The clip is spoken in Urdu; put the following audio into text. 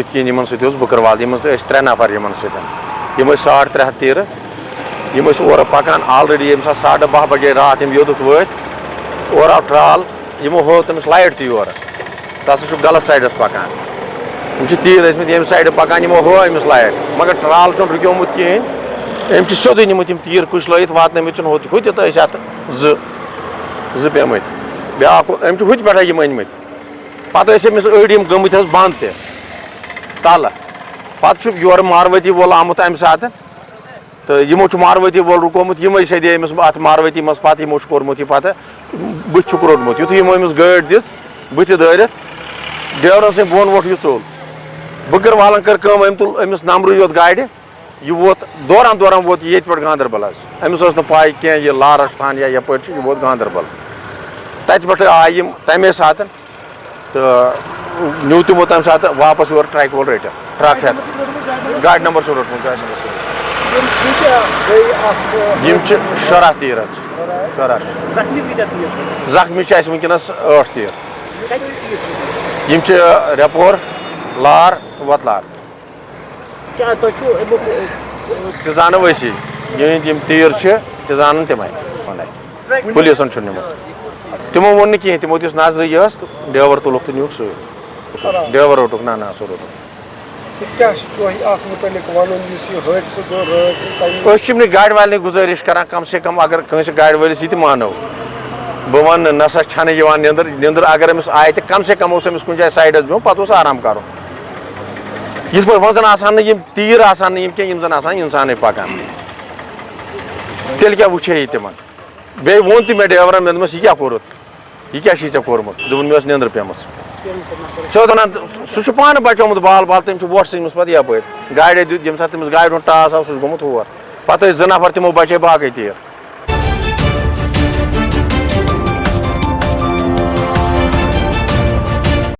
ست کِہیٖنۍ یِمن سۭتۍ اوس بٔکٕروال یِم ٲسۍ 3 نفر یِمن سۭتۍ یِم ٲسۍ 350 تیٖرٕ یِم ٲسۍ اورٕ پکان آلریڈی ییٚمہِ ساتہٕ 12:30 بجے راتھ یِم یوٚتَتھ وٲتۍ اورٕ آو ٹرٛال یِمو ہوو تٔمِس لایٹ تہِ یورٕ ژٕ ہسا چھُکھ غلط سایڈس پکان یِم چھِ تیٖر ٲسۍمٕتۍ ییٚمہِ سایڈٕ پکان یِمو ہوو أمِس لایٹ مگر ٹرٛال چھُنہٕ رُکیومُت کِہیٖنۍ أمۍ چھِ سیوٚدُے نِمٕتۍ یِم تیٖر کُچلٲیِتھ واتنٲومٕتۍ چھِنہٕ ہُتہِ تہٕ ٲسۍ اَتھ زٕ پیٚمٕتۍ بیٛاکھ أمۍ چھِ ہُتہِ پٮ۪ٹھے یِم أنۍمٕتۍ پتہٕ ٲسۍ أمِس أڑۍ یِم گٔمٕتۍ حظ بنٛد تہِ تلہٕ پتہٕ چھُ یورٕ ماروٲتی وول آمُت اَمہِ ساتہٕ تہٕ یِمو چھُ ماروٲتی وول رُکومُت یِمے سیدے أمِس اَتھ ماروٲتی منٛز پتہٕ یِمو چھُ کوٚرمُت یہِ پتہٕ بٕتھِ چھُکھ روٚٹمُت یُتھُے یِمو أمِس گٲڑۍ دِژ بٕتھِ دٲرِتھ ڈرایورن سٕنٛدۍ بۄن ووٚتھ یہِ ژوٚل بٔکٕروالن کٔر کٲم أمۍ تُل أمِس نمبرٕے یوت گاڑِ یہِ ووت دوران ووت یہِ ییٚتہِ پٮ۪ٹھ گاندربل حظ أمِس ٲس نہٕ پاے کینٛہہ یہِ لارس تھان یا یپٲرۍ چھُ یہِ ووت گاندربل تتہِ پٮ۪ٹھٕ آیہِ یِم تمے ساتہٕ تہٕ نیوٗ تِمو تمہِ ساتہٕ واپس یورٕ ٹرٛکہِ وول رٔٹِتھ ٹرٛک ہٮ۪تھ گاڑِ نمبر چھُ روٚٹمُت گاڑِ نمبر یِم چھِ 16 تیٖر حظ 16 زخمی چھِ اَسہِ وٕنکٮ۪نس 8 تیٖر یِم چھِ ریپور لار تہٕ وتلار تہِ زانو أسی یِہٕنٛدۍ یِم تیٖر چھِ تہِ زانن تِمے پُلیٖسن چھُنہٕ نِمُت تِمو ووٚن نہٕ کِہیٖنۍ تِمو دِژ نظرٕے یٲژ تہٕ ڈرایور تُلُکھ تہٕ نیوٗکھ سۭتۍ ڈرایور روٚٹُکھ نہ سُہ روٚٹُکھ أسۍ چھِ یِمنٕے گاڑِ والٮ۪نٕے گُزٲرِش کران کم سے کم اگر کٲنٛسہِ گاڑِ وٲلِس یہِ تہِ مانو بہٕ وَنہٕ نہ سا چھنہٕ یِوان نِندٕر اگر أمِس آیہِ تہِ کم سے کم اوس أمِس کُنہِ جایہِ سایڈس بِہُن پتہٕ اوس آرام کرُن یِتھ پٲٹھۍ وۄنۍ زن آسان نہٕ یِم تیٖر آسان نہٕ یِم کینٛہہ یِم زن آسان اِنسانٕے پکان تیٚلہِ کیٛاہ وٕچھے یہِ تِمن بیٚیہِ ووٚن تہِ مےٚ ڈرایورن مےٚ دوٚپمس یہِ کیٛاہ کوٚرُتھ یہِ کیٛاہ چھُے ژےٚ کوٚرمُت دوٚپُن مےٚ ٲس نیندٕر پیٚمٕژ سیوٚد ونان سُہ چھُ پانہٕ بچومُت بال تٔمۍ چھُ وۄٹھ ژھٕنمٕژ پتہٕ یپٲرۍ گاڑے دیُت ییٚمہِ ساتہٕ تٔمِس گاڑِ ہُنٛد ٹاس آو سُہ چھُ گوٚمُت ہور پتہٕ ٲسۍ 2 نفر تِمو بچے باقٕے تیٖر